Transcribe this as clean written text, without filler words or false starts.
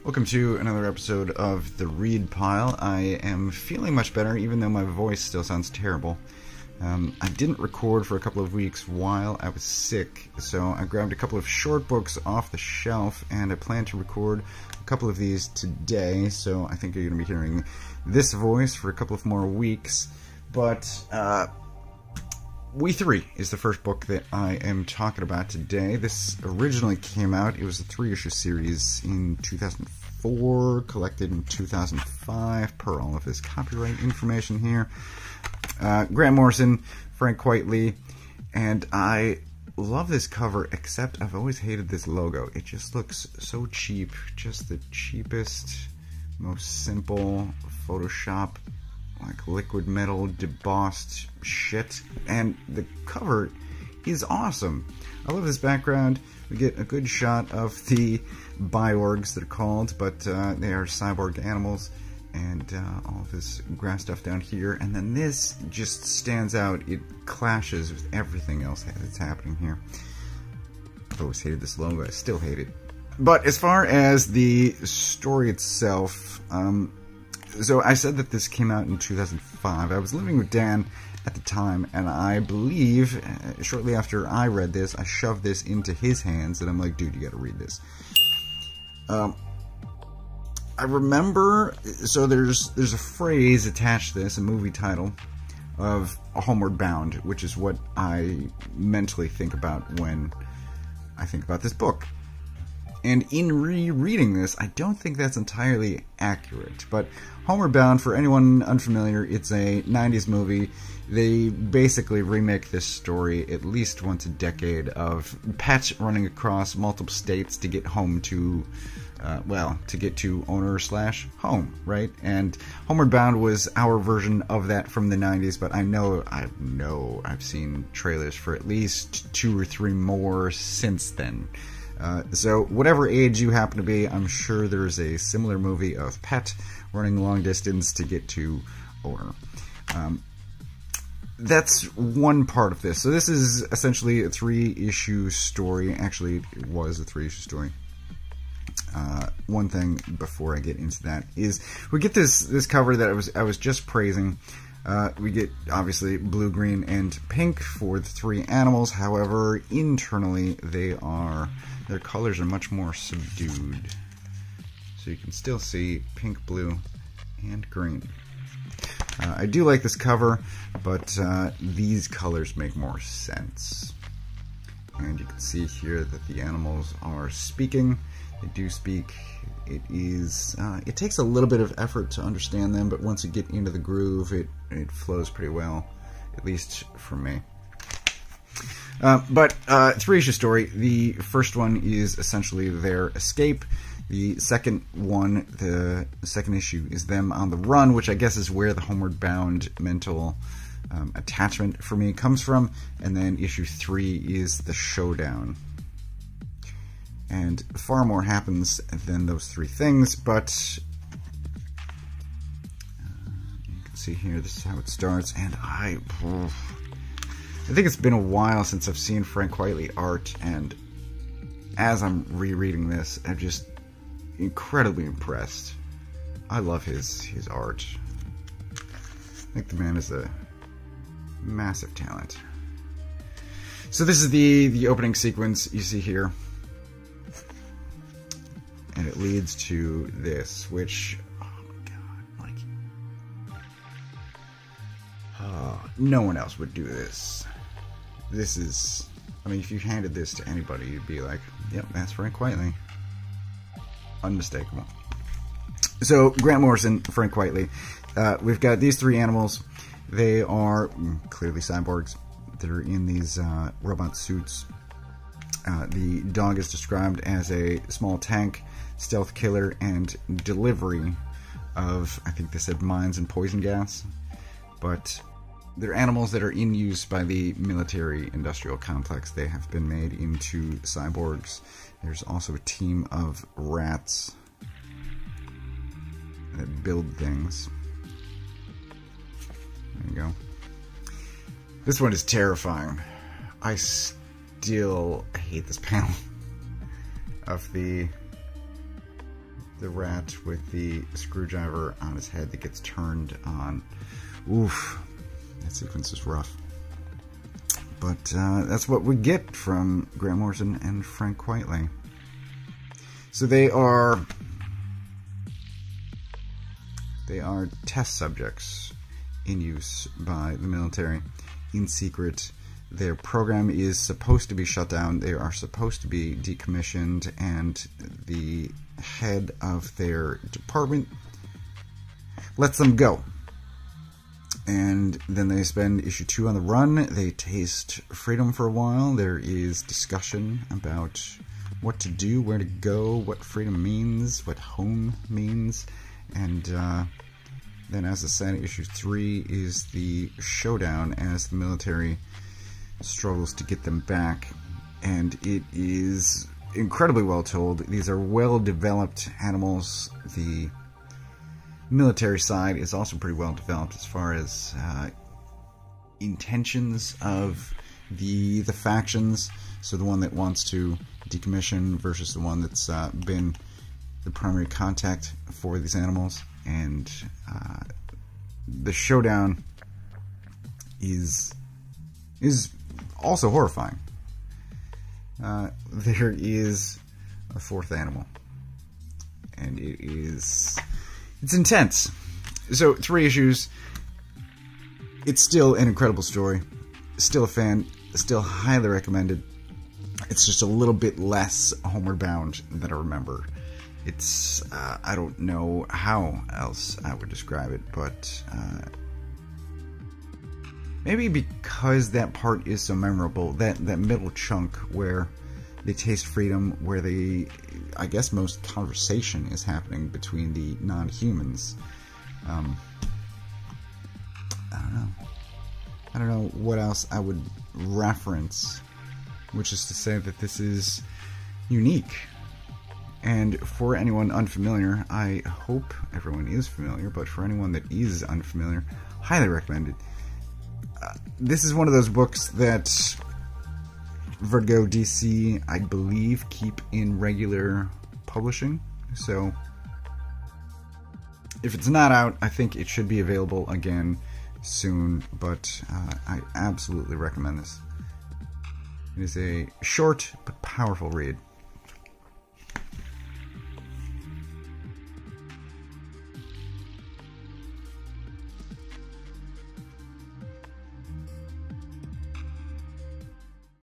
Welcome to another episode of The Read Pile. I am feeling much better, even though my voice still sounds terrible. I didn't record for a couple of weeks while I was sick, so I grabbed a couple of short books off the shelf, and I plan to record a couple of these today, so I think you're going to be hearing this voice for a couple of more weeks. But We3 is the first book that I am talking about today. This originally came out, it was a 3-issue series in 2004, collected in 2005, per all of his copyright information here. Grant Morrison, Frank Quitely, and I love this cover, except I've always hated this logo. It just looks so cheap, just the cheapest, most simple Photoshop, like liquid metal debossed shit, and the cover is awesome. I love this background. We get a good shot of the Biorgs that are called, but they are cyborg animals, and all of this grass stuff down here, and then this just stands out. It clashes with everything else that's happening here. I've always hated this logo. I still hate it. But as far as the story itself, so I said that this came out in 2005. I was living with Dan at the time, and I believe shortly after I read this, I shoved this into his hands, and I'm like, dude, you gotta read this. I remember, so there's a phrase attached to this, a movie title, of Homeward Bound, which is what I mentally think about when I think about this book. And in rereading this, I don't think that's entirely accurate. But Homeward Bound, for anyone unfamiliar, it's a 90s movie. They basically remake this story at least once a decade of Pat running across multiple states to get home to, to get to owner/home, right? And Homeward Bound was our version of that from the 90s, but I know I've seen trailers for at least 2 or 3 more since then. So whatever age you happen to be, I'm sure there's a similar movie of Pet running long distance to get to owner. That's one part of this. So this is essentially a 3-issue story. Actually, it was a 3-issue story. One thing before I get into that is we get this cover that I was just praising. We get, obviously, blue, green, and pink for the 3 animals. However, internally, their colors are much more subdued. So you can still see pink, blue, and green. I do like this cover, but these colors make more sense. And you can see here that the animals are speaking. They do speak. It takes a little bit of effort to understand them, but once you get into the groove, it flows pretty well, at least for me. But 3-issue story. The first one is essentially their escape. The second one, the second issue, is them on the run, which I guess is where the Homeward Bound mental attachment for me comes from. And then issue 3 is the showdown. And far more happens than those 3 things, but you can see here, this is how it starts, and I think it's been a while since I've seen Frank Quitely art, and as I'm rereading this, I'm just incredibly impressed. I love his art. I think the man is a massive talent. So this is the opening sequence you see here. And it leads to this, which, oh my god, no one else would do this. This is, I mean, if you handed this to anybody, you'd be like, yep, that's Frank Quitely. Unmistakable. So, Grant Morrison, Frank Quitely. We've got these 3 animals. They are clearly cyborgs. They're in these robot suits. The dog is described as a small tank, stealth killer, and delivery of, I think they said, mines and poison gas. But they're animals that are in use by the military-industrial complex. They have been made into cyborgs. There's also a team of rats that build things. There you go. This one is terrifying. I still hate this panel of the the rat with the screwdriver on his head that gets turned on. Oof, that sequence is rough. But that's what we get from Grant Morrison and Frank Quitely. So they are test subjects in use by the military in secret. Their program is supposed to be shut down. They are supposed to be decommissioned, and the head of their department lets them go. And then they spend issue 2 on the run. They taste freedom for a while. There is discussion about what to do, where to go, what freedom means, what home means. And then, as I said, issue 3 is the showdown as the military struggles to get them back. And it is incredibly well told. These are well-developed animals. The military side is also pretty well developed as far as intentions of the factions. So the one that wants to decommission versus the one that's been the primary contact for these animals. And the showdown is also horrifying. There is a 4th animal, and it's intense. So 3 issues. It's still an incredible story. Still a fan. Still highly recommended. It's just a little bit less homeward bound than I remember. It's I don't know how else I would describe it, but maybe because that part is so memorable, that middle chunk where they taste freedom, where I guess most conversation is happening between the non-humans. I don't know what else I would reference, which is to say that this is unique. And for anyone unfamiliar, I hope everyone is familiar, but for anyone that is unfamiliar, highly recommended. This is one of those books that Vertigo DC, I believe, keep in regular publishing. So if it's not out, I think it should be available again soon, but I absolutely recommend this. It is a short but powerful read.